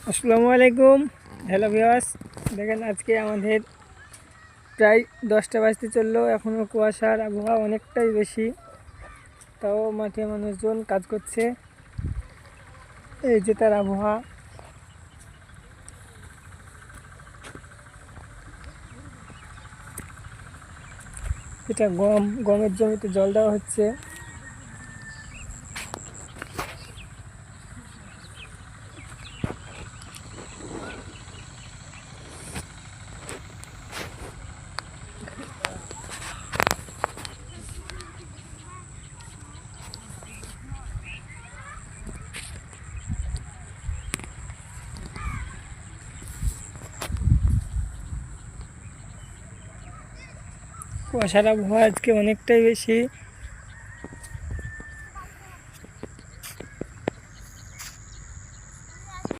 আসসালামু আলাইকুম। Hello viewers, দেখেন আজকে আমাদের প্রায় 10টা বাজতে চললো, এখনও কুয়াশার আবহাওয়া অনেকটাই বেশি। তাও মাঠে মানুষজন কাজ করছে। এই যে তার আবহাওয়া। এটা গমের জমিতে জল দেওয়া হচ্ছে। কুয়াশার আবহাওয়া আজকে অনেকটাই বেশি।